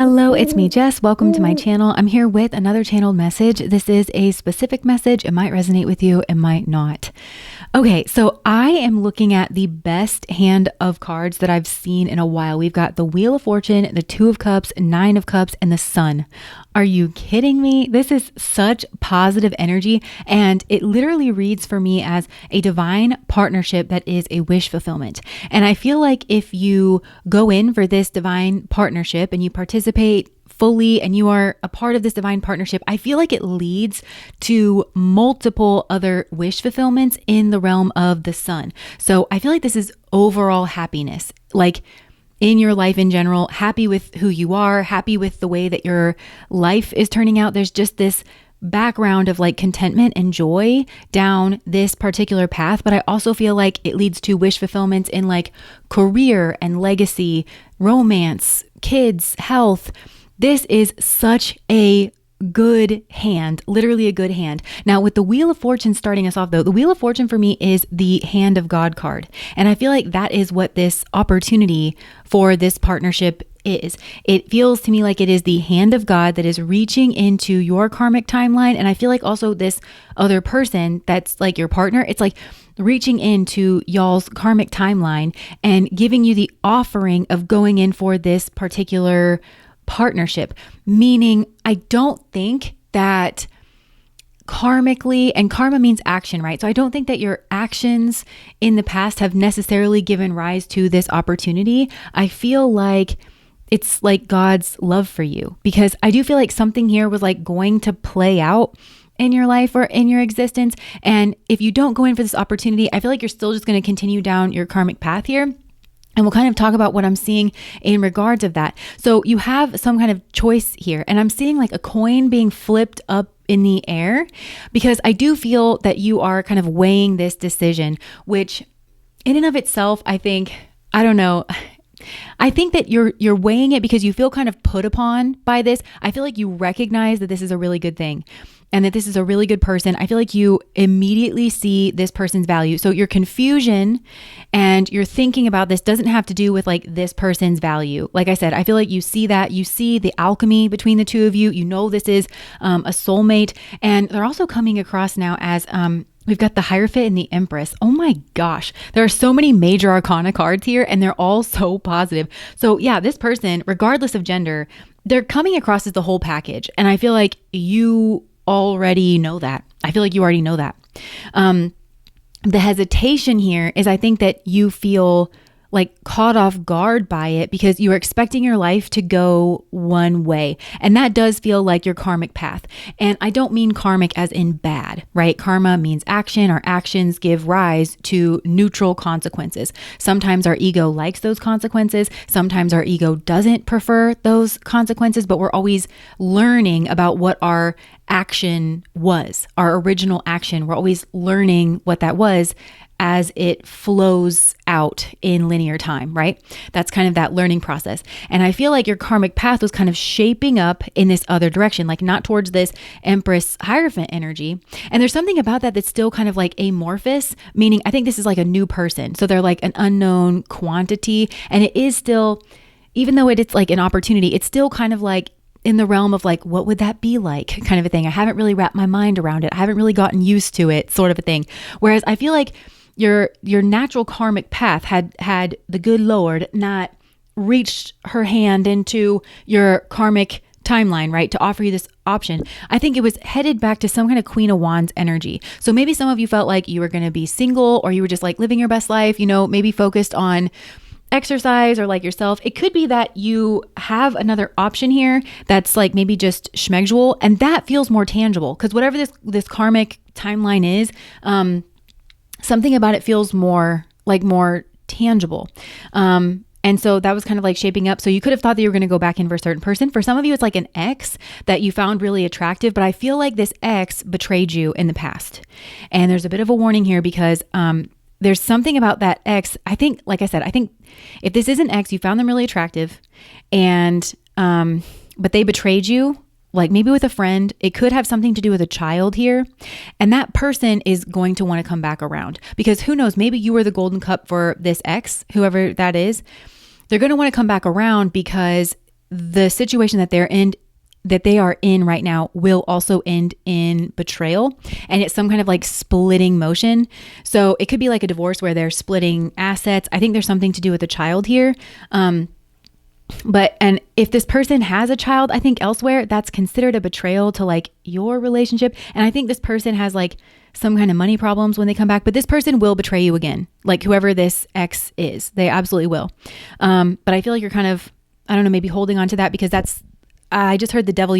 Hello, it's me, Jess. Welcome to my channel. I'm here with another channeled message. This is a specific message. It might resonate with you, it might not. Okay, so I am looking at the best hand of cards that I've seen in a while. We've got the Wheel of Fortune, the Two of Cups, Nine of Cups, and the Sun. Are you kidding me? This is such positive energy, and it literally reads for me as a divine partnership that is a wish fulfillment. And I feel like if you go in for this divine partnership and you participate fully and you are a part of this divine partnership, I feel like it leads to multiple other wish fulfillments in the realm of the Sun. So I feel like this is overall happiness. Like in your life in general, happy with who you are, happy with the way that your life is turning out. There's just this background of like contentment and joy down this particular path. But I also feel like it leads to wish fulfillments in like career and legacy, romance, kids, health. This is such a good hand, literally a good hand. Now with the Wheel of Fortune starting us off though, the Wheel of Fortune for me is the Hand of God card. And I feel like that is what this opportunity for this partnership is. It feels to me like it is the hand of God that is reaching into your karmic timeline. And I feel like also this other person that's like your partner, it's like reaching into y'all's karmic timeline and giving you the offering of going in for this particular partnership. Meaning, I don't think that karmically, and karma means action, right? So I don't think that your actions in the past have necessarily given rise to this opportunity. I feel like it's like God's love for you, because I do feel like something here was like going to play out in your life or in your existence. And if you don't go in for this opportunity, I feel like you're still just going to continue down your karmic path here. And we'll kind of talk about what I'm seeing in regards of that. So you have some kind of choice here, and I'm seeing like a coin being flipped up in the air, because I do feel that you are kind of weighing this decision, which in and of itself, I think, I don't know, I think that you're weighing it because you feel kind of put upon by this. I feel like you recognize that this is a really good thing and that this is a really good person. I feel like you immediately see this person's value. So your confusion and your thinking about this doesn't have to do with like this person's value. Like I said, I feel like you see that, you see the alchemy between the two of you. You know this is a soulmate, and they're also coming across now as we've got the Hierophant and the Empress. Oh my gosh. There are so many major arcana cards here, and they're all so positive. So yeah, this person, regardless of gender, they're coming across as the whole package. And I feel like you already know that. I feel like you already know that. The hesitation here is I think that you feel like caught off guard by it because you were expecting your life to go one way. And that does feel like your karmic path. And I don't mean karmic as in bad, right? Karma means action. Our actions give rise to neutral consequences. Sometimes our ego likes those consequences. Sometimes our ego doesn't prefer those consequences, but we're always learning about what our action was, our original action. We're always learning what that was as it flows out in linear time, right? That's kind of that learning process. And I feel like your karmic path was kind of shaping up in this other direction, like not towards this Empress Hierophant energy. And there's something about that that's still kind of like amorphous, meaning I think this is like a new person. So they're like an unknown quantity. And it is still, even though it's like an opportunity, it's still kind of like in the realm of like, what would that be like kind of a thing. I haven't really wrapped my mind around it. I haven't really gotten used to it sort of a thing. Whereas I feel like your natural karmic path had the good Lord not reached her hand into your karmic timeline, right, to offer you this option. I think it was headed back to some kind of Queen of Wands energy. So maybe some of you felt like you were going to be single, or you were just like living your best life, you know, maybe focused on exercise or like yourself. It could be that you have another option here that's like maybe just schmegdual, and that feels more tangible, because whatever this karmic timeline is, something about it feels more tangible. And so that was kind of like shaping up. So you could have thought that you were going to go back in for a certain person. For some of you, it's like an ex that you found really attractive, but I feel like this ex betrayed you in the past. And there's a bit of a warning here because there's something about that ex. I think, like I said, I think if this is an ex, you found them really attractive, and but they betrayed you, like maybe with a friend. It could have something to do with a child here. And that person is going to want to come back around, because who knows, maybe you were the golden cup for this ex, whoever that is. They're going to want to come back around because the situation that they are in right now will also end in betrayal. And it's some kind of like splitting motion. So it could be like a divorce where they're splitting assets. I think there's something to do with a child here. And if this person has a child, I think elsewhere, that's considered a betrayal to like your relationship. And I think this person has like some kind of money problems when they come back, but this person will betray you again. Like whoever this ex is, they absolutely will. But I feel like you're kind of, I don't know, maybe holding on to that because I just heard the devil,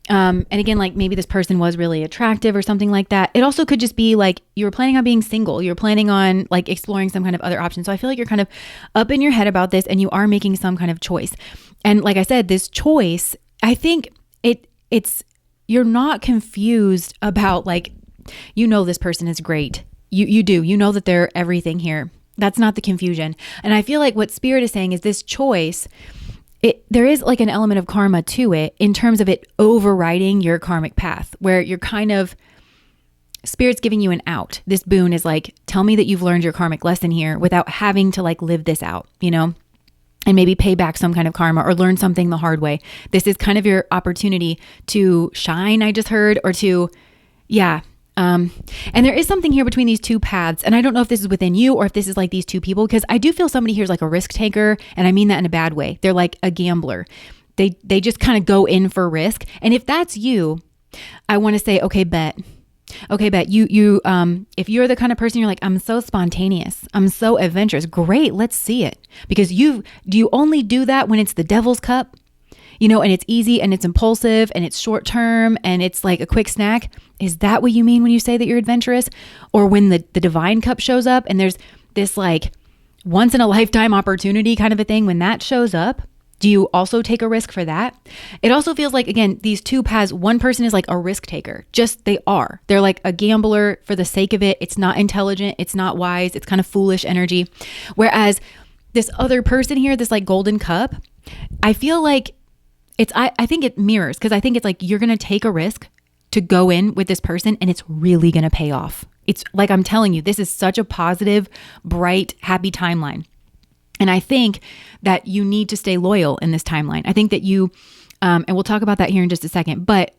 and again, like maybe this person was really attractive or something like that. It also could just be like you were planning on being single. You're planning on like exploring some kind of other option. So I feel like you're kind of up in your head about this and you are making some kind of choice. And like I said, this choice, I think it's you're not confused about like, this person is great. You do. You know that they're everything here. That's not the confusion. And I feel like what Spirit is saying is this choice, there is like an element of karma to it in terms of it overriding your karmic path, where you're kind of, Spirit's giving you an out. This boon is like, tell me that you've learned your karmic lesson here without having to like live this out, and maybe pay back some kind of karma or learn something the hard way. This is kind of your opportunity to shine, I just heard, or to, and there is something here between these two paths. And I don't know if this is within you or if this is like these two people, because I do feel somebody here is like a risk taker. And I mean that in a bad way. They're like a gambler. They just kind of go in for risk. And if that's you, I want to say, okay, bet. You, if you're the kind of person you're like, I'm so spontaneous, I'm so adventurous. Great. Let's see it. Because do you only do that when it's the devil's cup? And it's easy and it's impulsive and it's short term and it's like a quick snack. Is that what you mean when you say that you're adventurous? Or when the divine cup shows up and there's this like once in a lifetime opportunity kind of a thing, when that shows up, do you also take a risk for that? It also feels like, again, these two paths, one person is like a risk taker. They're like a gambler for the sake of it. It's not intelligent. It's not wise. It's kind of foolish energy. Whereas this other person here, this like golden cup, I feel like I think it mirrors, because I think it's like you're going to take a risk to go in with this person and it's really going to pay off. It's like, I'm telling you, this is such a positive, bright, happy timeline. And I think that you need to stay loyal in this timeline. I think that you, and we'll talk about that here in just a second, but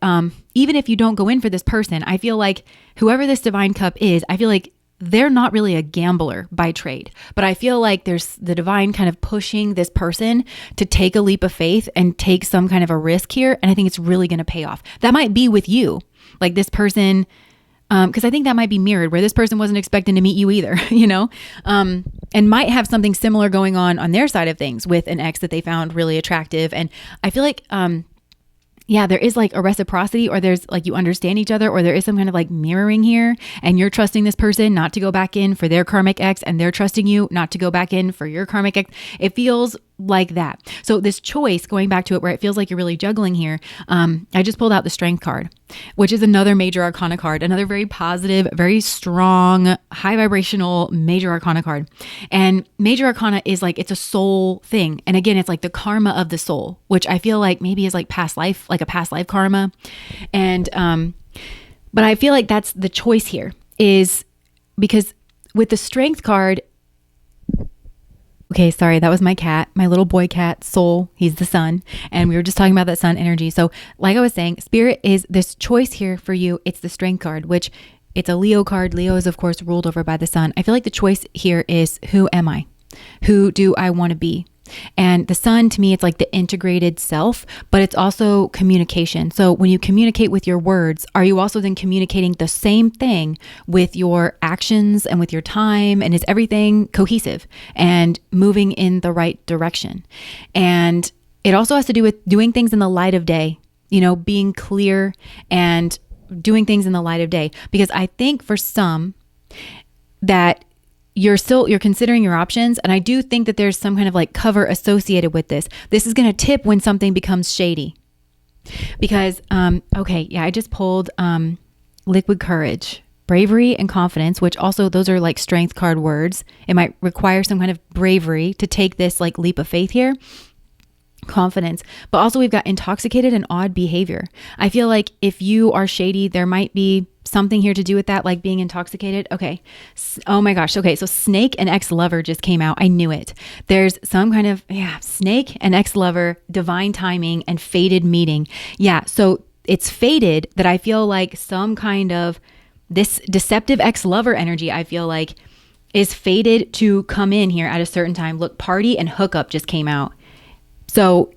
even if you don't go in for this person, I feel like whoever this divine cup is, I feel like they're not really a gambler by trade, but I feel like there's the divine kind of pushing this person to take a leap of faith and take some kind of a risk here. And I think it's really going to pay off. That might be with you, like this person, because I think that might be mirrored where this person wasn't expecting to meet you either, and might have something similar going on their side of things with an ex that they found really attractive. And I feel like, there is like a reciprocity, or there's like you understand each other, or there is some kind of like mirroring here, and you're trusting this person not to go back in for their karmic ex, and they're trusting you not to go back in for your karmic ex. It feels like that. So this choice, going back to it where it feels like you're really juggling here, I just pulled out the Strength card, which is another major arcana card, another very positive, very strong, high vibrational major arcana card. And major arcana is like, it's a soul thing. And again, it's like the karma of the soul, which I feel like maybe is like past life, like a past life karma. And, but I feel like that's the choice here, is because with the Strength card, okay, sorry, that was my cat, my little boy cat, Soul. He's the sun. And we were just talking about that sun energy. So like I was saying, Spirit is this choice here for you. It's the Strength card, which it's a Leo card. Leo is, of course, ruled over by the sun. I feel like the choice here is, who am I? Who do I want to be? And the sun, to me, it's like the integrated self, but it's also communication. So when you communicate with your words, are you also then communicating the same thing with your actions and with your time? And is everything cohesive and moving in the right direction? And it also has to do with doing things in the light of day, being clear and doing things in the light of day. Because I think for some that you're considering your options. And I do think that there's some kind of like cover associated with this. This is going to tip when something becomes shady. Because, I just pulled liquid courage, bravery and confidence, which also those are like Strength card words. It might require some kind of bravery to take this like leap of faith here. Confidence, but also we've got intoxicated and odd behavior. I feel like if you are shady, there might be something here to do with that, like being intoxicated? Okay. Oh my gosh. Okay. So snake and ex-lover just came out. I knew it. There's some kind of, snake and ex-lover, divine timing, and fated meeting. Yeah. So it's fated that I feel like some kind of this deceptive ex-lover energy, I feel like, is fated to come in here at a certain time. Look, party and hookup just came out. So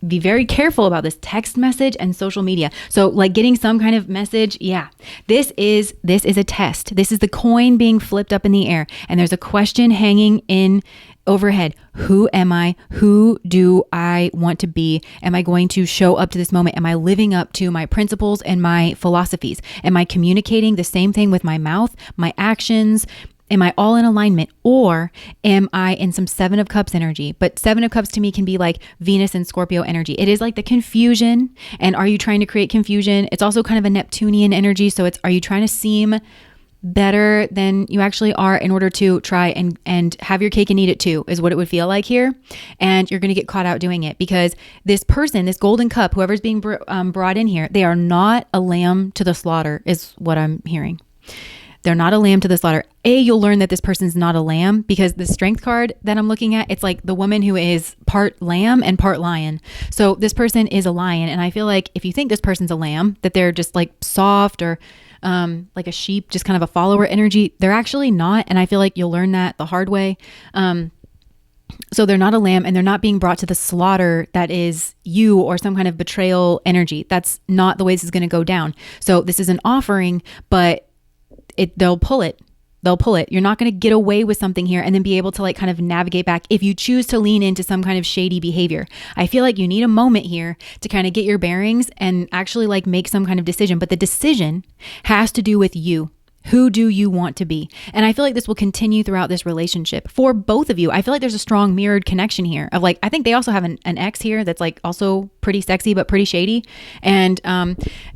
be very careful about this text message and social media. So like getting some kind of message. Yeah, this is a test. This is the coin being flipped up in the air. And there's a question hanging in overhead. Who am I? Who do I want to be? Am I going to show up to this moment? Am I living up to my principles and my philosophies? Am I communicating the same thing with my mouth, my actions? Am I all in alignment, or am I in some Seven of Cups energy? But Seven of Cups to me can be like Venus and Scorpio energy. It is like the confusion. And are you trying to create confusion? It's also kind of a Neptunian energy. So are you trying to seem better than you actually are in order to try and have your cake and eat it too, is what it would feel like here. And you're going to get caught out doing it, because this person, this golden cup, whoever's being brought in here, they are not a lamb to the slaughter, is what I'm hearing. They're not a lamb to the slaughter. You'll learn that this person's not a lamb, because the strength card that I'm looking at, it's like the woman who is part lamb and part lion. So this person is a lion. And I feel like if you think this person's a lamb, that they're just like soft or like a sheep, just kind of a follower energy, they're actually not. And I feel like you'll learn that the hard way. So they're not a lamb, and they're not being brought to the slaughter that is you or some kind of betrayal energy. That's not the way this is going to go down. So this is an offering, but they'll pull it. You're not going to get away with something here and then be able to like kind of navigate back if you choose to lean into some kind of shady behavior. I feel like you need a moment here to kind of get your bearings and actually like make some kind of decision. But the decision has to do with you. Who do you want to be? And I feel like this will continue throughout this relationship for both of you. I feel like there's a strong mirrored connection here of like, I think they also have an ex here that's like also pretty sexy, but pretty shady. And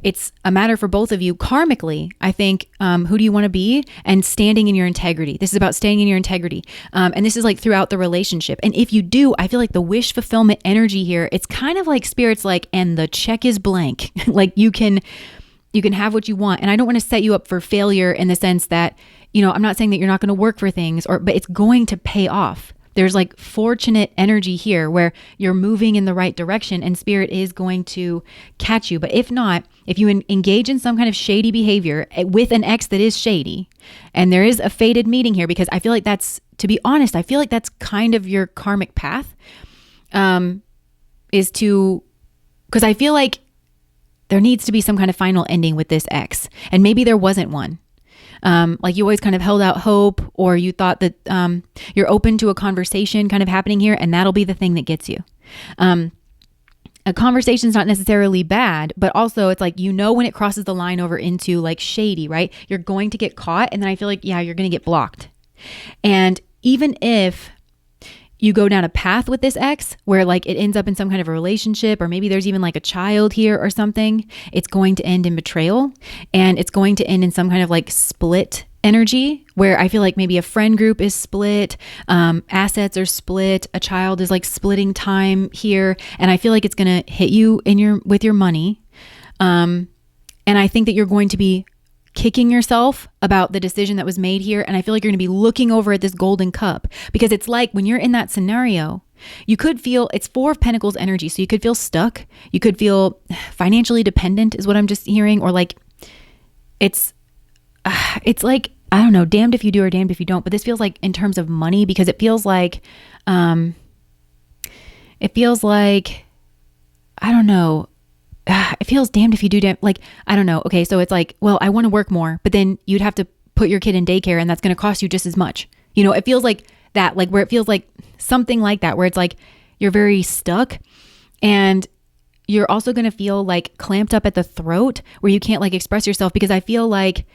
it's a matter for both of you karmically. I think, who do you want to be, and standing in your integrity. This is about staying in your integrity. And this is like throughout the relationship. And if you do, I feel like the wish fulfillment energy here, it's kind of like Spirit's like, and the check is blank. Like you can have what you want. And I don't want to set you up for failure in the sense that, I'm not saying that you're not going to work for things, but it's going to pay off. There's like fortunate energy here where you're moving in the right direction and Spirit is going to catch you. But if not, if you engage in some kind of shady behavior with an ex that is shady, and there is a fated meeting here, because I feel like that's, to be honest, I feel like that's kind of your karmic path, because I feel like there needs to be some kind of final ending with this ex. And maybe there wasn't one. Like you always kind of held out hope, or you thought that you're open to a conversation kind of happening here, and that'll be the thing that gets you. A conversation's not necessarily bad, but also it's like, when it crosses the line over into like shady, right? You're going to get caught. And then I feel like, you're going to get blocked. And even if you go down a path with this ex where like it ends up in some kind of a relationship, or maybe there's even like a child here or something, it's going to end in betrayal, and it's going to end in some kind of like split energy where I feel like maybe a friend group is split, assets are split, a child is like splitting time here. And I feel like it's going to hit you with your money. And I think that you're going to be kicking yourself about the decision that was made here. And I feel like you're going to be looking over at this golden cup, because it's like when you're in that scenario, you could feel, it's Four of Pentacles energy. So you could feel stuck. You could feel financially dependent is what I'm just hearing. Or like, it's like, I don't know, damned if you do or damned if you don't. But this feels like in terms of money, because it feels like, I don't know. It feels damned if you do, like, I don't know. Okay. So it's like, well, I want to work more, but then you'd have to put your kid in daycare, and that's going to cost you just as much. It feels like that, like where it feels like something like that, where it's like, you're very stuck, and you're also going to feel like clamped up at the throat where you can't like express yourself, because I feel like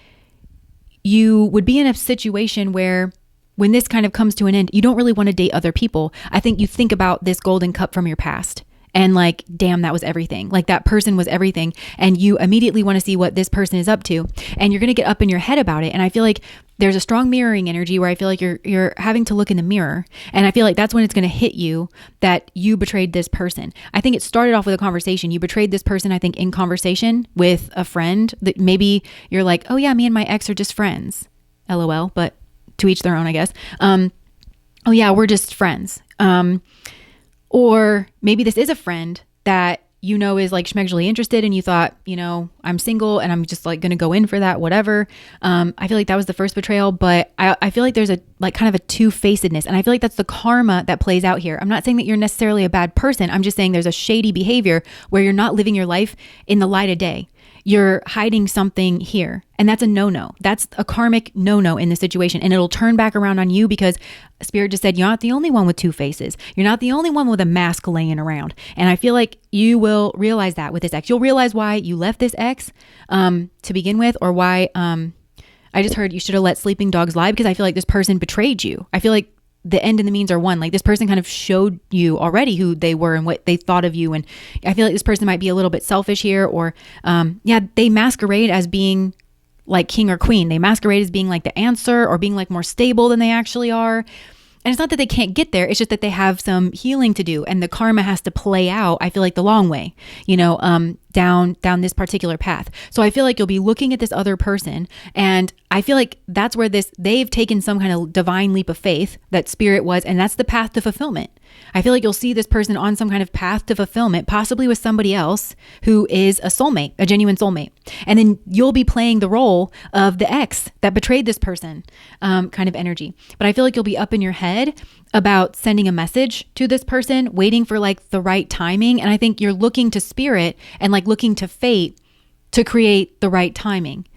you would be in a situation where when this kind of comes to an end, you don't really want to date other people. I think you think about this golden cup from your past. and like, damn, that was everything. Like that person was everything. And you immediately want to see what this person is up to. And you're going to get up in your head about it. And I feel like there's a strong mirroring energy where I feel like you're having to look in the mirror. And I feel like that's when it's going to hit you that you betrayed this person. I think it started off with a conversation. You betrayed this person, I think, in conversation with a friend that maybe you're like, oh yeah, me and my ex are just friends. LOL, but to each their own, I guess. Oh yeah, we're just friends. Or maybe this is a friend that you know is like schmegally interested and you thought, you know, I'm single and I'm just like going to go in for that, whatever. I feel like that was the first betrayal, but I feel like there's a like kind of a two-facedness. And I feel like that's the karma that plays out here. I'm not saying that you're necessarily a bad person. I'm just saying there's a shady behavior where you're not living your life in the light of day. You're hiding something here. And that's a no-no. That's a karmic no-no in this situation. And it'll turn back around on you because Spirit just said, you're not the only one with two faces. You're not the only one with a mask laying around. And I feel like you will realize that with this ex. You'll realize why you left this ex to begin with, or why I just heard you should have let sleeping dogs lie, because I feel like this person betrayed you. I feel like the end and the means are one. Like this person kind of showed you already who they were and what they thought of you. And I feel like this person might be a little bit selfish here, or they masquerade as being like king or queen. They masquerade as being like the answer or being like more stable than they actually are. And it's not that they can't get there. It's just that they have some healing to do, and the karma has to play out, I feel like, the long way, you know, down this particular path. So I feel like you'll be looking at this other person, and I feel like that's where they've taken some kind of divine leap of faith that Spirit was, and that's the path to fulfillment. I feel like you'll see this person on some kind of path to fulfillment, possibly with somebody else who is a soulmate, a genuine soulmate. And then you'll be playing the role of the ex that betrayed this person, kind of energy. But I feel like you'll be up in your head about sending a message to this person, waiting for like the right timing. And I think you're looking to Spirit and like looking to fate to create the right timing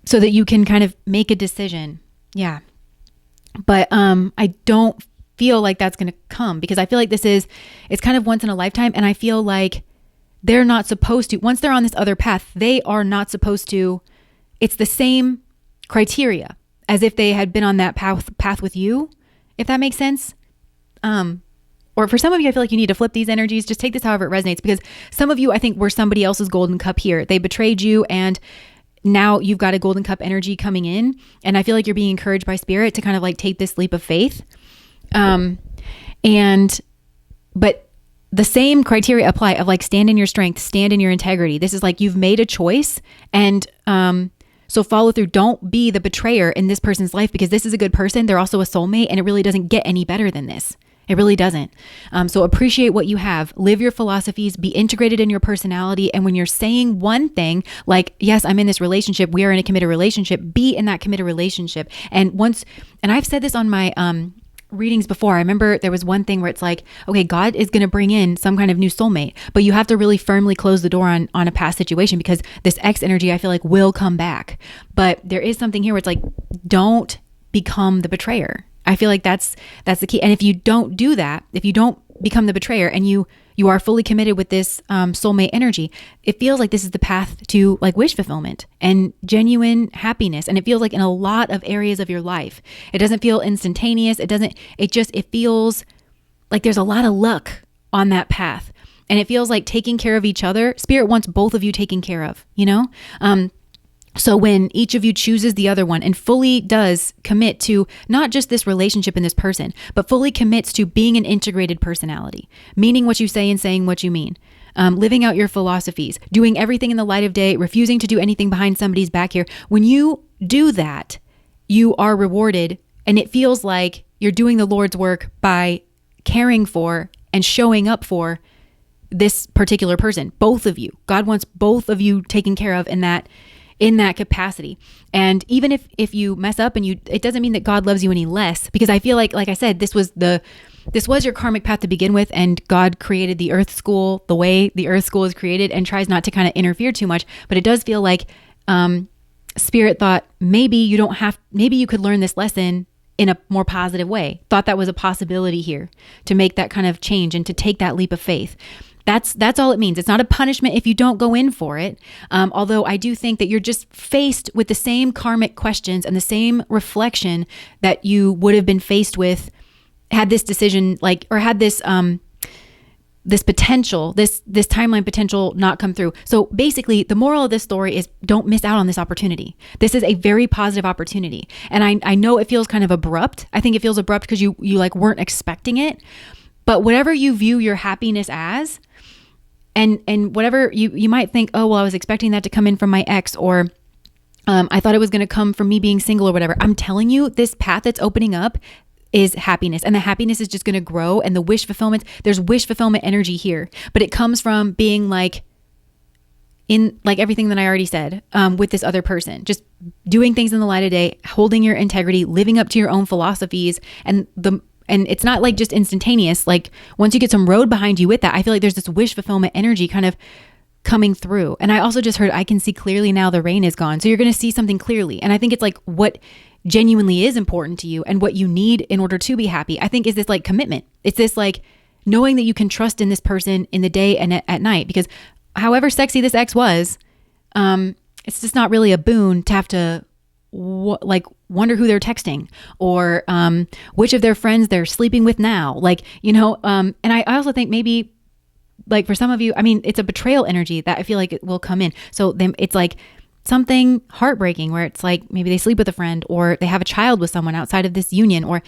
so that you can kind of make a decision. Yeah. But I don't feel like that's going to come, because I feel like it's kind of once in a lifetime. And I feel like they're not supposed to, once they're on this other path, they are not supposed to, it's the same criteria as if they had been on that path with you, if that makes sense. Or for some of you, I feel like you need to flip these energies. Just take this however it resonates, because some of you, I think, were somebody else's golden cup here. They betrayed you, and now you've got a golden cup energy coming in. And I feel like you're being encouraged by Spirit to kind of like take this leap of faith. But the same criteria apply of like, stand in your strength, stand in your integrity. This is like, you've made a choice, and, so follow through. Don't be the betrayer in this person's life, because this is a good person. They're also a soulmate, and it really doesn't get any better than this. It really doesn't. So appreciate what you have, live your philosophies, be integrated in your personality. And when you're saying one thing, like, yes, I'm in this relationship, we are in a committed relationship, be in that committed relationship. And I've said this on my, readings before. I remember there was one thing where it's like, okay, God is going to bring in some kind of new soulmate, but you have to really firmly close the door on a past situation, because this ex energy, I feel like, will come back. But there is something here where it's like, don't become the betrayer. I feel like that's the key. And if you don't do that, if you don't become the betrayer, and you are fully committed with this soulmate energy, it feels like this is the path to like wish fulfillment and genuine happiness. And it feels like in a lot of areas of your life, it doesn't feel instantaneous. It feels like there's a lot of luck on that path. And it feels like taking care of each other. Spirit wants both of you taken care of, you know? So when each of you chooses the other one and fully does commit to not just this relationship and this person, but fully commits to being an integrated personality, meaning what you say and saying what you mean, living out your philosophies, doing everything in the light of day, refusing to do anything behind somebody's back here. When you do that, you are rewarded, and it feels like you're doing the Lord's work by caring for and showing up for this particular person, both of you. God wants both of you taken care of in that capacity. And even if you mess up and it doesn't mean that God loves you any less, because I feel like I said, this was your karmic path to begin with, and God created the earth school the way the earth school is created and tries not to kind of interfere too much. But it does feel like Spirit thought maybe you could learn this lesson in a more positive way. Thought that was a possibility here to make that kind of change and to take that leap of faith. That's all it means. It's not a punishment if you don't go in for it. Although I do think that you're just faced with the same karmic questions and the same reflection that you would have been faced with had this decision, or had this this potential, this timeline potential not come through. So basically, the moral of this story is don't miss out on this opportunity. This is a very positive opportunity. And I know it feels kind of abrupt. I think it feels abrupt because you like weren't expecting it. But whatever you view your happiness as, and whatever you might think, oh, well, I was expecting that to come in from my ex, or I thought it was going to come from me being single or whatever. I'm telling you, this path that's opening up is happiness, and the happiness is just going to grow. And the wish fulfillment, there's wish fulfillment energy here, but it comes from being like in like everything that I already said, with this other person, just doing things in the light of day, holding your integrity, living up to your own philosophies. And it's not like just instantaneous. Like once you get some road behind you with that, I feel like there's this wish fulfillment energy kind of coming through. And I also just heard, I can see clearly now the rain is gone. So you're going to see something clearly. And I think it's like what genuinely is important to you and what you need in order to be happy, I think is this like commitment. It's this like knowing that you can trust in this person in the day and at night, because however sexy this ex was, it's just not really a boon to have to wonder who they're texting, or which of their friends they're sleeping with now. Like, and I also think maybe like for some of you, I mean, it's a betrayal energy that I feel like it will come in. So it's like something heartbreaking where it's like maybe they sleep with a friend, or they have a child with someone outside of this union, or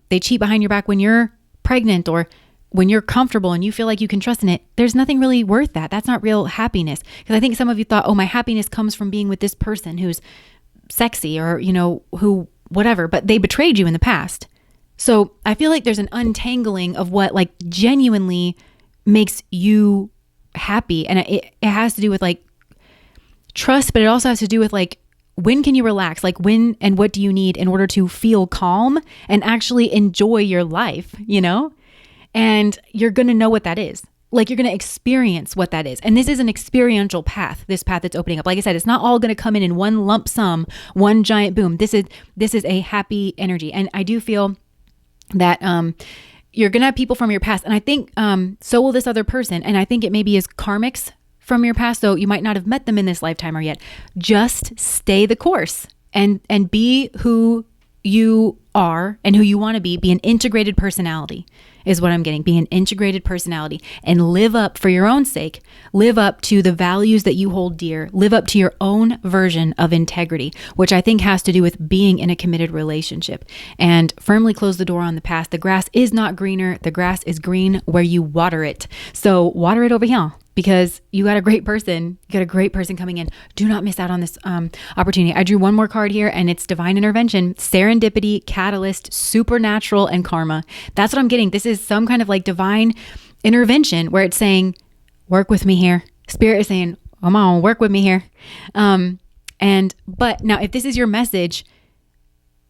they cheat behind your back when you're pregnant, or when you're comfortable and you feel like you can trust in it. There's nothing really worth that. That's not real happiness. Because I think some of you thought, oh, my happiness comes from being with this person who's sexy, or, who, whatever, but they betrayed you in the past. So I feel like there's an untangling of what like genuinely makes you happy. And it has to do with like trust, but it also has to do with like, when can you relax? Like when and what do you need in order to feel calm and actually enjoy your life, And you're going to know what that is. Like you're going to experience what that is. And this is an experiential path, this path that's opening up. Like I said, it's not all going to come in one lump sum, one giant boom. This is a happy energy. And I do feel that you're going to have people from your past. And I think so will this other person. And I think it maybe is karmics from your past. So you might not have met them in this lifetime or yet. Just stay the course and be who you are and who you want to be. Be an integrated personality is what I'm getting. Be an integrated personality and live up, for your own sake, live up to the values that you hold dear. Live up to your own version of integrity, which I think has to do with being in a committed relationship, and firmly close the door on the past. The grass is not greener. The grass is green where you water it. So water it over here, because you got a great person. You got a great person coming in. Do not miss out on this opportunity. I drew one more card here, and it's divine intervention, serendipity, catalyst, supernatural, and karma. That's what I'm getting. This is some kind of like divine intervention where it's saying, work with me here. Spirit is saying, come on, work with me here. But now if this is your message,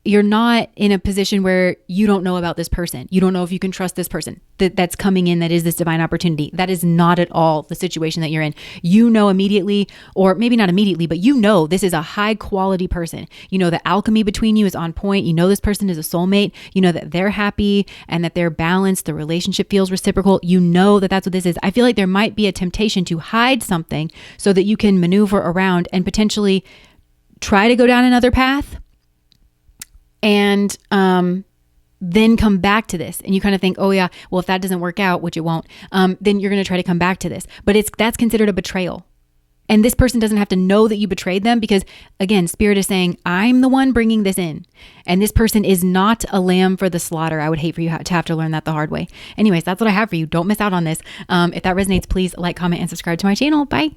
you're not in a position where you don't know about this person. You don't know if you can trust this person that's coming in, that is this divine opportunity. That is not at all the situation that you're in. You know immediately, or maybe not immediately, but this is a high quality person. The alchemy between you is on point. This person is a soulmate. That they're happy and that they're balanced. The relationship feels reciprocal. That's what this is. I feel like there might be a temptation to hide something so that you can maneuver around and potentially try to go down another path, and then come back to this. And you kind of think, oh yeah, well, if that doesn't work out, which it won't, then you're going to try to come back to this. But that's considered a betrayal. And this person doesn't have to know that you betrayed them, because again, Spirit is saying, I'm the one bringing this in. And this person is not a lamb for the slaughter. I would hate for you to have to learn that the hard way. Anyways, that's what I have for you. Don't miss out on this. If that resonates, please like, comment, and subscribe to my channel. Bye.